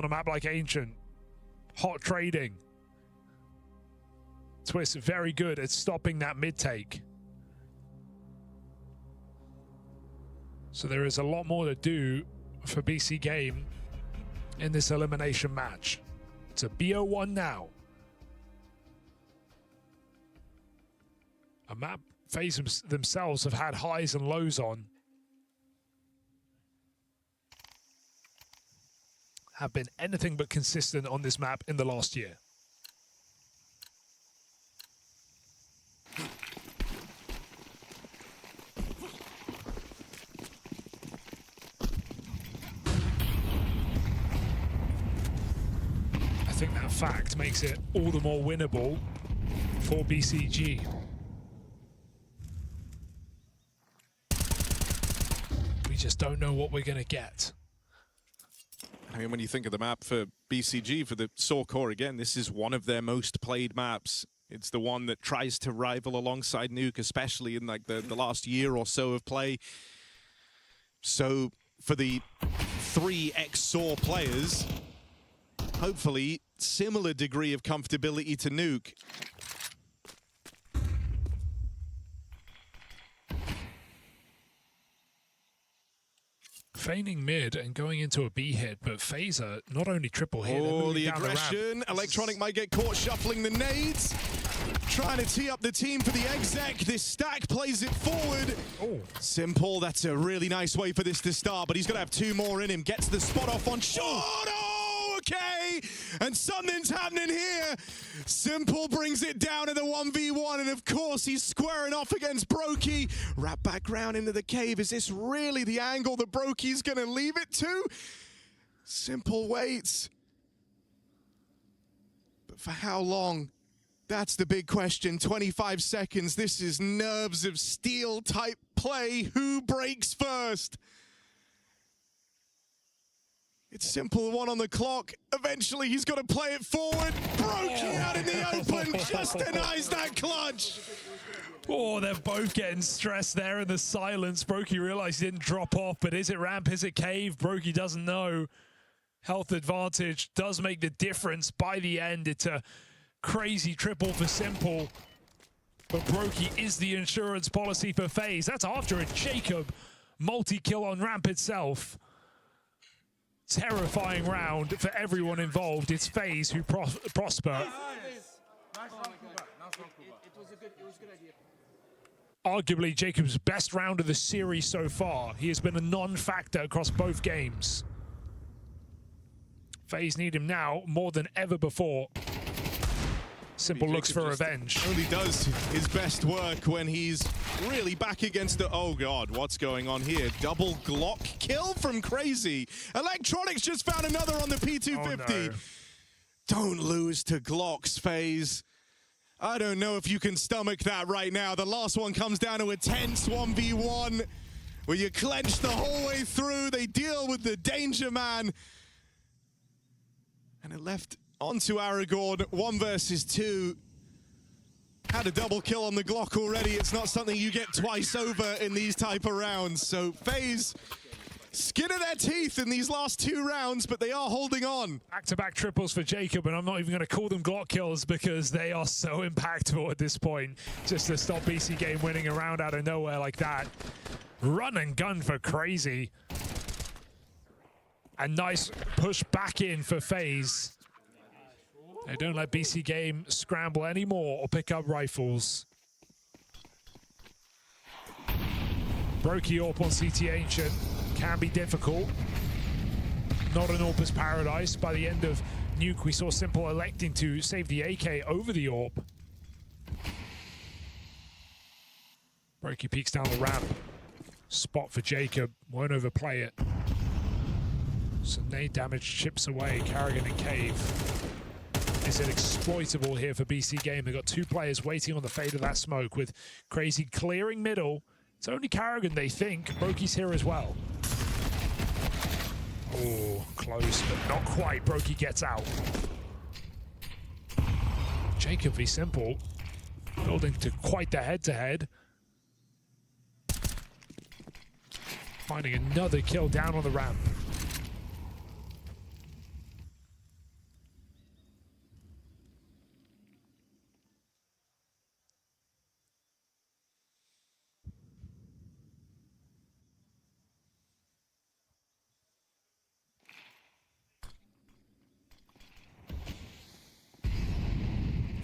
on a map like Ancient. Hot trading. Twist very good at stopping that mid take. So there is a lot more to do for BC.GAME in this elimination match. It's a BO1 now. A map FaZe themselves have had highs and lows on. Have been anything but consistent on this map in the last year. I think that fact makes it all the more winnable for BCG. We just don't know what we're going to get. I mean, when you think of the map for BCG, for the Saw Core, again, this is one of their most played maps. It's the one that tries to rival alongside Nuke, especially in like the last year or so of play. So for the 3 ex-Saw players, hopefully similar degree of comfortability to Nuke. Feigning mid and going into a B hit, but FaZe not only triple hit. Oh, the aggression. Electronic might get caught shuffling the nades. Trying to tee up the team for the exec. This stack plays it forward. Oh. Simple, that's a really nice way for this to start, but he's going to have 2 more in him. Gets the spot off on shot. Oh, okay. And something's happening here. Simple brings it down in the 1v1, and of course he's squaring off against Brokey. Wrap back round into the cave. Is this really the angle that Brokey's going to leave it to? Simple waits. But for how long? That's the big question. 25 seconds. This is nerves of steel type play. Who breaks first? It's Simple, 1 on the clock. Eventually, he's got to play it forward. Brokey out in the open. Just denies that clutch. Oh, they're both getting stressed there in the silence. Brokey realized he didn't drop off, but is it ramp? Is it cave? Brokey doesn't know. Health advantage does make the difference. By the end, it's a crazy triple for Simple. But Brokey is the insurance policy for FaZe. That's after a Jacob multi-kill on ramp itself. Terrifying round for everyone involved. It's FaZe who prosper. Arguably Jacob's best round of the series so far. He has been a non-factor across both games. FaZe need him now more than ever before. Simple looks for revenge. Only does his best work when he's really back against the... Oh god, what's going on here? Double Glock kill from Crazy. Electronics just found another on the P250. Oh, no. Don't lose to Glocks, FaZe. I don't know if you can stomach that right now. The last one comes down to a tense 1v1 where you clench the whole way through. They deal with the danger man. And it left onto Aragorn, 1 versus 2. Had a double kill on the Glock already. It's not something you get twice over in these type of rounds. So FaZe skin of their teeth in these last 2 rounds, but they are holding on. Back-to-back triples for Jacob, and I'm not even going to call them Glock kills because they are so impactful at this point. Just to stop BC.GAME winning a round out of nowhere like that. Run and gun for Crazy. A nice push back in for FaZe. They don't let BC.GAME scramble anymore or pick up rifles. Brokey AWP on CT Ancient can be difficult. Not an AWP's paradise. By the end of Nuke, we saw Simple electing to save the AK over the AWP. Brokey peeks down the ramp. Spot for Jacob. Won't overplay it. So nade damage chips away. Karrigan and Cave. Is it exploitable here for BC.GAME? They've got 2 players waiting on the fade of that smoke with Crazy clearing middle. It's only Karrigan, they think. Brokey's here as well. Oh, close, but not quite. Brokey gets out. Jacob v Simple. Building to quite the head-to-head. Finding another kill down on the ramp.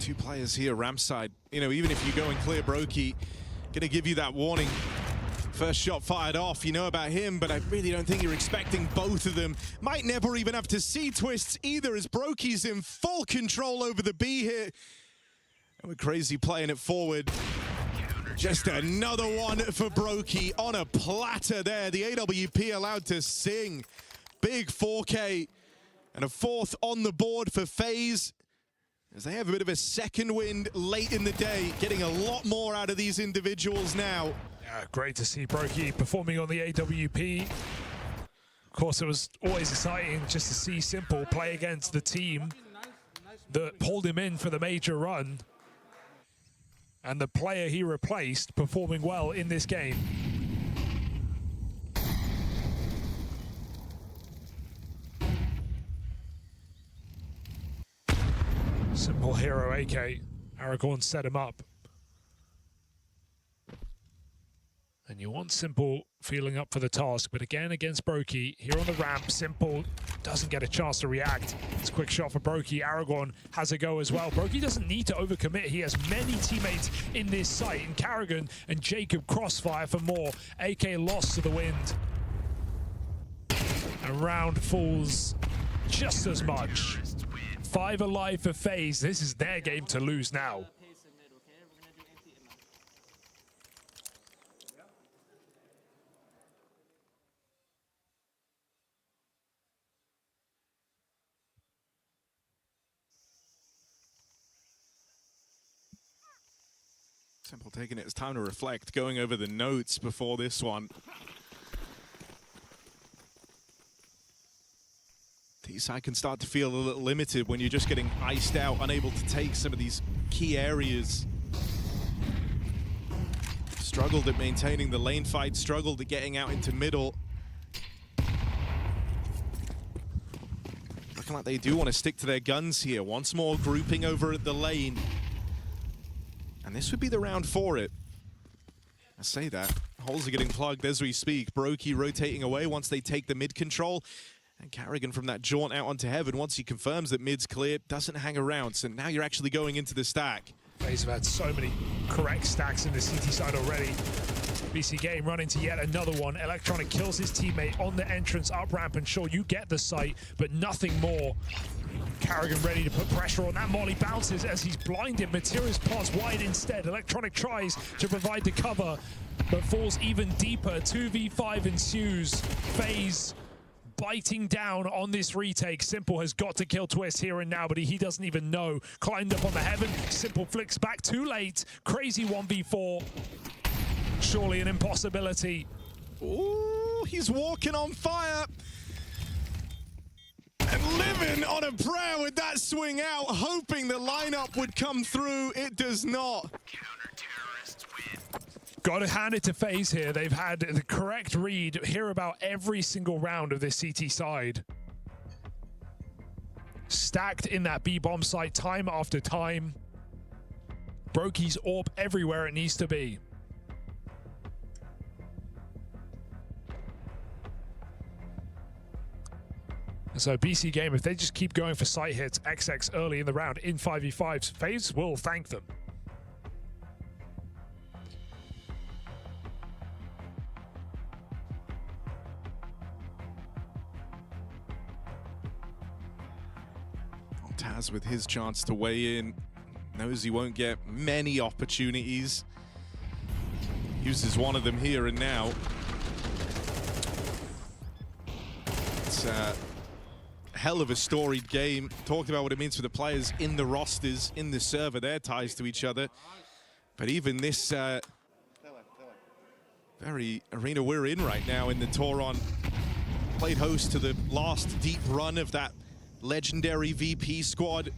Two players here, ramp side. You know, even if you go and clear Brokey, gonna give you that warning. First shot fired off, you know about him, but I really don't think you're expecting both of them. Might never even have to see twists either, as Brokey's in full control over the B here. And with Crazy playing it forward. Just another one for Brokey on a platter there. The AWP allowed to sing. Big 4K and a fourth on the board for FaZe, as they have a bit of a second wind late in the day, getting a lot more out of these individuals now. Yeah, great to see Brokey performing on the AWP. Of course, it was always exciting just to see Simple play against the team that pulled him in for the major run. And the player he replaced performing well in this game. Simple hero AK. Aragorn set him up. And you want Simple feeling up for the task, but again against Brokey, here on the ramp, Simple doesn't get a chance to react. It's a quick shot for Brokey. Aragorn has a go as well. Brokey doesn't need to overcommit. He has many teammates in this site, and Carrigan and Jacob crossfire for more. AK lost to the wind. And round falls just as much. 5 alive for FaZe. This is their game to lose now. Simple taking its time to reflect, going over the notes before this one. T-side can start to feel a little limited when you're just getting iced out, unable to take some of these key areas. Struggled at maintaining the lane fight, struggled at getting out into middle. Looking like they do want to stick to their guns here. Once more grouping over at the lane. And this would be the round for it. I say that. Holes are getting plugged as we speak. Brokey rotating away once they take the mid control. And Carrigan from that jaunt out onto heaven. Once he confirms that mid's clear, doesn't hang around. So now you're actually going into the stack. FaZe have had so many correct stacks in the CT side already. BC.GAME run into yet another one. Electronic kills his teammate on the entrance up ramp, and sure, you get the sight, but nothing more. Carrigan ready to put pressure on. That molly bounces as he's blinded. Materials pass wide instead. Electronic tries to provide the cover, but falls even deeper. 2v5 ensues. FaZe biting down on this retake. Simple has got to kill Twist here and now, but he doesn't even know. Climbed up on the heaven. Simple flicks back too late. Crazy 1v4. Surely an impossibility. Ooh, he's walking on fire. And living on a prayer with that swing out, hoping the lineup would come through. It does not. Got to hand it to FaZe here. They've had the correct read here about every single round of this CT side. Stacked in that B-bomb site time after time. Brokey's AWP everywhere it needs to be. So BC.GAME, if they just keep going for site hits XX early in the round in 5v5s, FaZe will thank them. Taz with his chance to weigh in. Knows he won't get many opportunities. Uses one of them here and now. It's a hell of a storied game. Talked about what it means for the players in the rosters, in the server, their ties to each other. But even this very arena we're in right now in the Toron, played host to the last deep run of that legendary VP squad.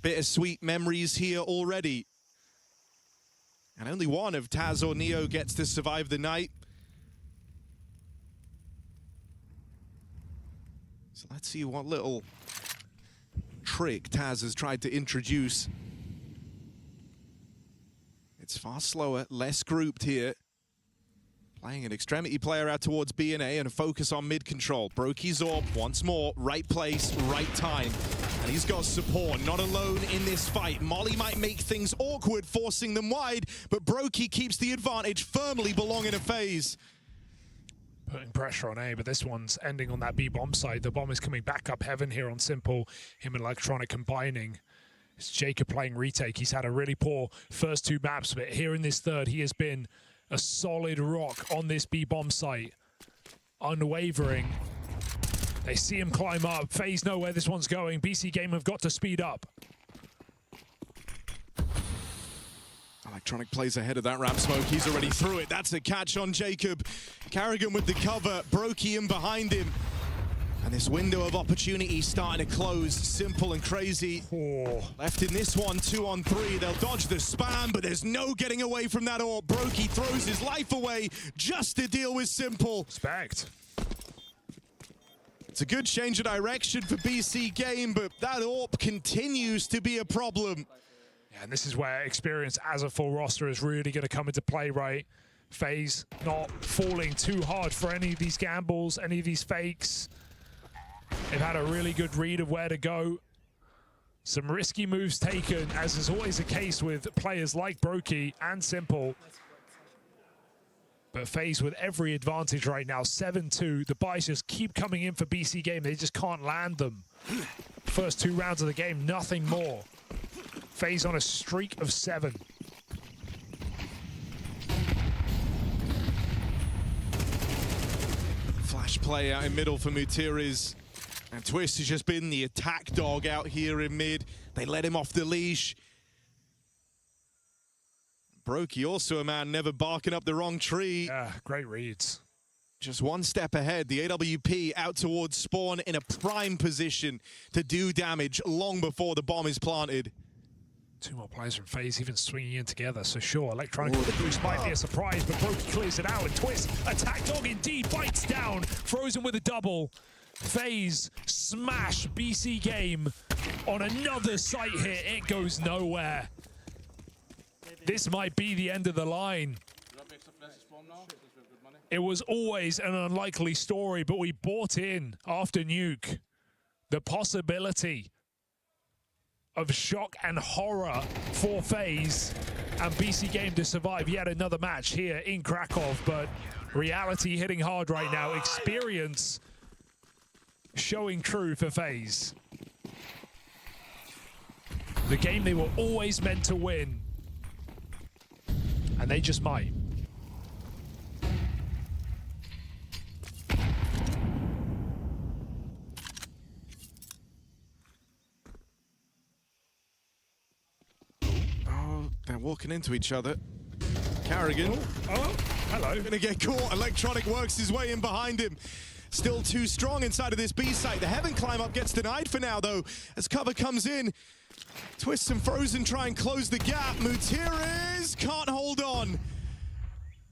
Bittersweet memories here already. And only one of Taz or Neo gets to survive the night. So let's see what little trick Taz has tried to introduce. It's far slower, less grouped here. Playing an extremity player out towards B and A and a focus on mid control. Brokey's AWP once more, right place, right time. And he's got support, not alone in this fight. Molly might make things awkward, forcing them wide, but Brokey keeps the advantage, firmly belonging to FaZe. Putting pressure on A, but this one's ending on that B bomb side. The bomb is coming back up heaven here on Simple. Him and Electronic combining. It's Jacob playing retake. He's had a really poor first two maps, but here in this third, he has been a solid rock on this B bomb site. Unwavering. They see him climb up. FaZe know where this one's going. BC.GAME have got to speed up. Electronic plays ahead of that ramp smoke. He's already through it. That's a catch on Jacob. Karrigan with the cover. Brokey in behind him. And this window of opportunity starting to close. Simple and crazy. Left in this one, 2-on-3. They'll dodge the spam, but there's no getting away from that AWP. Brokey throws his life away just to deal with Simple. Respect. It's a good change of direction for BC.GAME, but that AWP continues to be a problem. Yeah, and this is where experience as a full roster is really going to come into play, right? FaZe not falling too hard for any of these gambles, any of these fakes. They've had a really good read of where to go. Some risky moves taken, as is always the case with players like Brokey and Simple. But FaZe with every advantage right now, 7-2. The buys just keep coming in for BC.GAME. They just can't land them. First two rounds of the game, nothing more. FaZe on a streak of 7. Flash play out in middle for Mutiriz. And Twist has just been the attack dog out here in mid. They let him off the leash. Brokey also a man never barking up the wrong tree. Yeah, great reads. Just one step ahead. The AWP out towards spawn in a prime position to do damage long before the bomb is planted. Two more players from FaZe even swinging in together, so sure, Electronic with the boost might be a surprise, but Brokey clears it out, and Twist, attack dog indeed, bites down, Frozen with a double. FaZe smash BC.GAME on another site hit. It goes nowhere. This might be the end of the line. It was always an unlikely story, but we bought in after Nuke the possibility of shock and horror for FaZe and BC.GAME to survive yet another match here in Krakow, but reality hitting hard right now. Experience showing true for FaZe. The game they were always meant to win, and they just might. Oh, they're walking into each other. Karrigan. Oh, hello. Gonna get caught. Electronic works his way in behind him. Still too strong inside of this B site. The heaven climb up gets denied for now, though, as cover comes in. Twist and Frozen try and close the gap. Mutiriz can't hold on.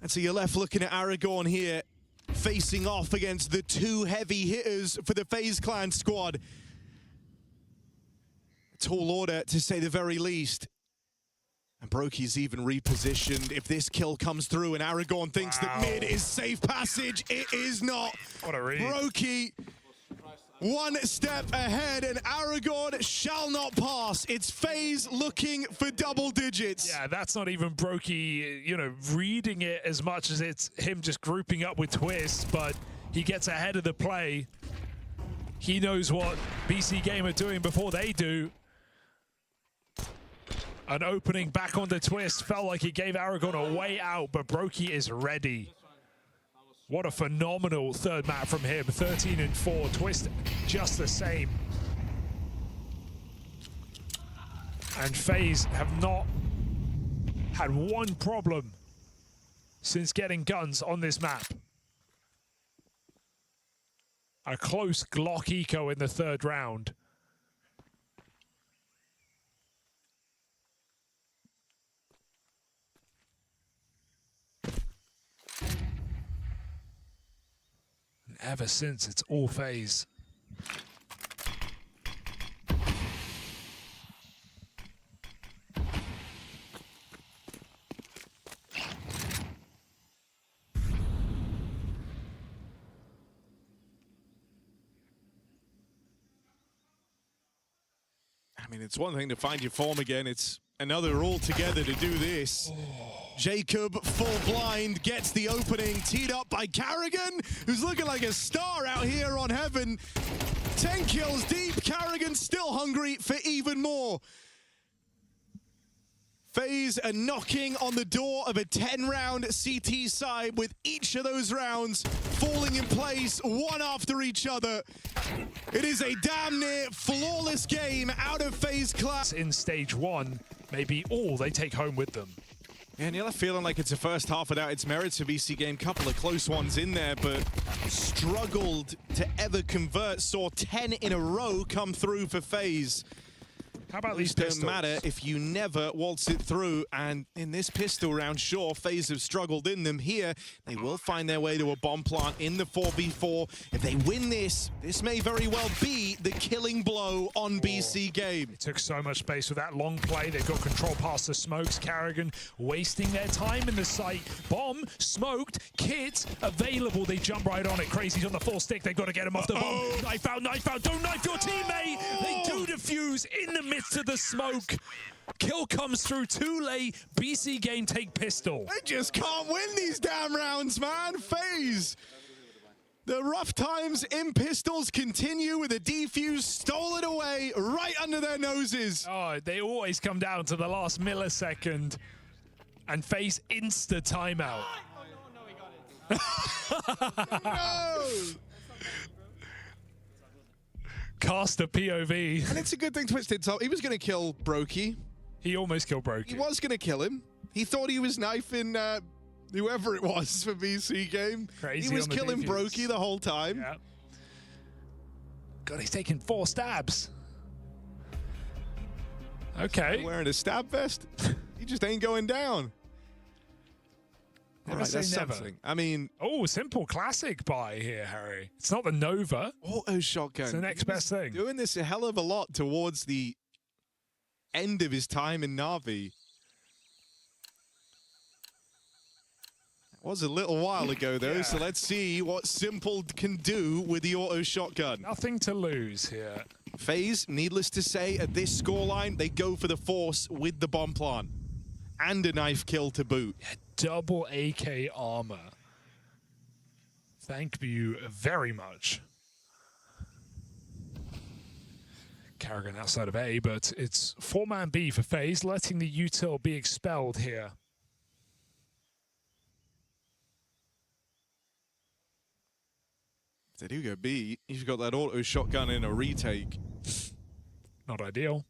And so you're left looking at Aragorn here, facing off against the two heavy hitters for the FaZe Clan squad. A tall order, to say the very least. And Brokey's even repositioned. If this kill comes through and Aragorn thinks that mid is safe passage, it is not. What a read. Brokey one step ahead, and Aragorn shall not pass. It's FaZe looking for double digits. Yeah, that's not even Brokey, you know, reading it as much as it's him just grouping up with Twist, but he gets ahead of the play. He knows what BC.GAME are doing before they do. An opening back on the Twist felt like it gave Aragorn a way out, but Brokey is ready. What a phenomenal third map from him. 13-4. Twist just the same. And FaZe have not had one problem since getting guns on this map. A close Glock eco in the third round. Ever since, it's all FaZe. mean, it's one thing to find your form again. It's another altogether to do this. Jacob, full blind, gets the opening, teed up by Carrigan, who's looking like a star out here on Heaven. 10 kills deep, Carrigan still hungry for even more. FaZe are knocking on the door of a 10-round CT side, with each of those rounds falling in place one after each other. It is a damn near flawless game out of FaZe class. In stage one, maybe all they take home with them. Yeah, and you're left feeling like it's a first half without its merits for BC.GAME. Couple of close ones in there, but struggled to ever convert. Saw 10 in a row come through for FaZe. How about these Don't pistols? matter if you never waltz it through. And in this pistol round, sure, FaZe have struggled in them. Here, they will find their way to a bomb plant in the 4v4. If they win this, this may very well be the killing blow on BC.GAME. Took so much space with that long play. They've got control past the smokes. Carrigan wasting their time in the site. Bomb, smoked, kit available. They jump right on it. Crazy's on the full stick. They've got to get him off the bomb. Knife out, knife out. Don't knife your teammate. They do defuse in the midst of the smoke. Kill comes through too late. BC.GAME take pistol. They just can't win these damn rounds, man. FaZe. The rough times in pistols continue with a defuse stolen away right under their noses. Oh, they always come down to the last millisecond and FaZe insta timeout. No! Cast a POV. And it's a good thing Twisted told. He was going to kill Brokey. He almost killed Brokey. He was going to kill him. He thought he was knifing whoever it was for BC.GAME. Crazy he was on the killing defuse. Brokey the whole time. Yeah. God, he's taking 4 stabs. Okay. Wearing a stab vest. He just ain't going down. Never say that's never. something. I mean, Oh, simple classic buy here, Harry. It's not the Nova. auto shotgun. It's the next best thing. Doing this a hell of a lot towards the end of his time in Na'Vi. That was a little while ago, though, Yeah. so let's see what Simple can do with the auto shotgun. Nothing to lose here. FaZe, needless to say, at this scoreline, they go for the force with the bomb plant. And a knife kill to boot. Double AK armor. Thank you very much. Carrigan outside of A, but it's 4-man B for FaZe, letting the util be expelled here. If they do go B, you've got that auto shotgun in a retake. Not ideal.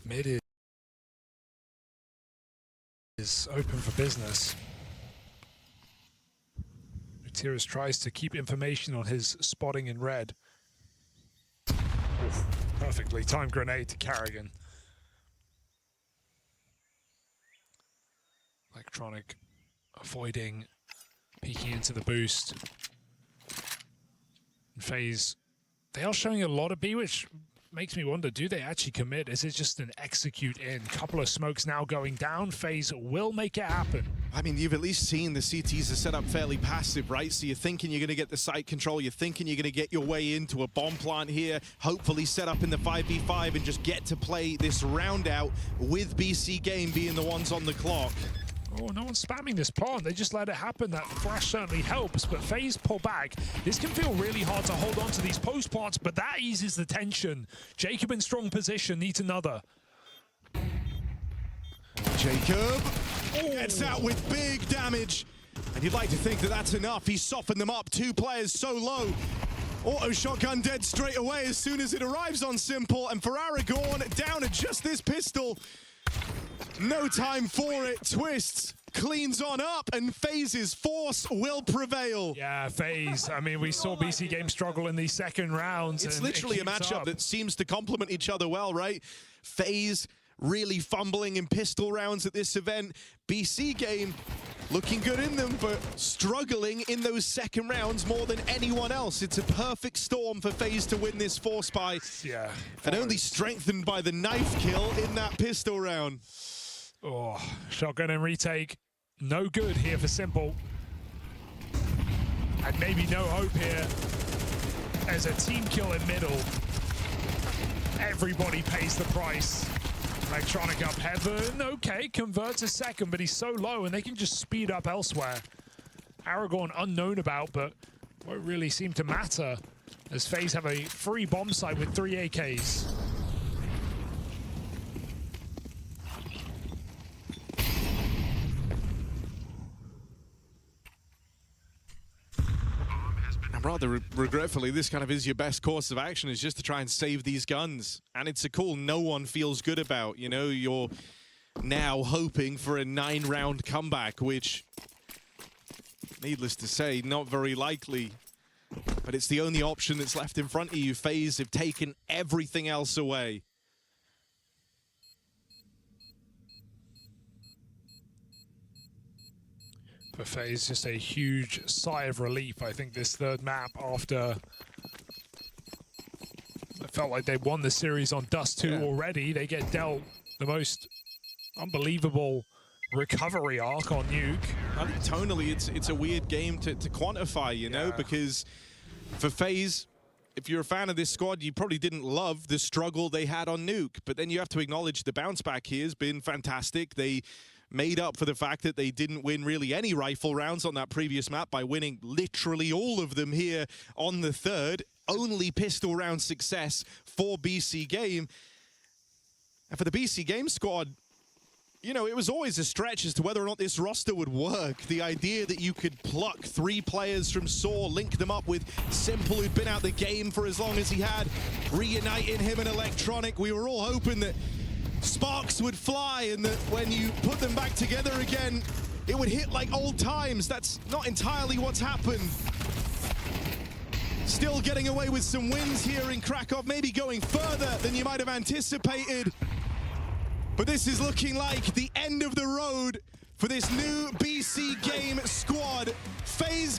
Mid is open for business. Gutierrez tries to keep information on his spotting in red. Oof, perfectly timed grenade to Carrigan. Electronic avoiding peeking into the boost. And FaZe, they are showing a lot of B, which makes me wonder, do they actually commit? Is it just an execute in? Couple of smokes now going down. FaZe will make it happen. I mean, you've at least seen the CTs are set up fairly passive, right? So you're thinking you're going to get the site control. You're thinking you're going to get your way into a bomb plant here, hopefully set up in the 5v5 and just get to play this round out with BC.GAME being the ones on the clock. Oh, no one's spamming this plant. They just let it happen. That flash certainly helps, but FaZe pull back. This can feel really hard to hold on to these post plants, but that eases the tension. Jacob in strong position, needs another. Jacob gets out with big damage. And you'd like to think that that's enough. He's softened them up. 2 players so low. Auto shotgun dead straight away as soon as it arrives on Simple. And for Aragorn, down to just this pistol. No time for it. Twists, cleans on up, and FaZe's force will prevail. Yeah, FaZe. I mean, we saw BC.GAME struggle in these second rounds. It's and literally a it keeps matchup up. that seems to complement each other well, right? FaZe really fumbling in pistol rounds at this event. BC.GAME looking good in them, but struggling in those second rounds more than anyone else. It's a perfect storm for FaZe to win this force by. Yeah. And only strengthened by the knife kill in that pistol round. Oh, shotgun and retake. No good here for Simple. And maybe no hope here. As a team kill in middle. Everybody pays the price. Electronic up heaven. Okay, converts a second, but he's so low and they can just speed up elsewhere. Aragorn unknown about, but won't really seem to matter as FaZe have a free bomb site with 3 AKs. And rather regretfully, this kind of is your best course of action, is just to try and save these guns. And it's a call no one feels good about. You know, you're now hoping for a 9-round comeback, which, needless to say, not very likely. But it's the only option that's left in front of you. FaZe have taken everything else away. For FaZe, just a huge sigh of relief. I think this third map after it felt like they won the series on Dust 2 already. They get dealt the most unbelievable recovery arc on Nuke. I think tonally it's a weird game to quantify, you know, because for FaZe, if you're a fan of this squad, you probably didn't love the struggle they had on Nuke, but then you have to acknowledge the bounce back here has been fantastic. They made up for the fact that they didn't win really any rifle rounds on that previous map by winning literally all of them here on the third. Only pistol round success for BC.GAME. And for the BC.GAME squad, you know, it was always a stretch as to whether or not this roster would work. The idea that you could pluck 3 players from Saw, link them up with Simple, who'd been out the game for as long as he had, reuniting him and Electronic. We were all hoping that sparks would fly and that when you put them back together again, it would hit like old times. That's not entirely what's happened. Still getting away with some wins here in Krakow, maybe going further than you might have anticipated. But this is looking like the end of the road for this new BC.GAME squad. FaZe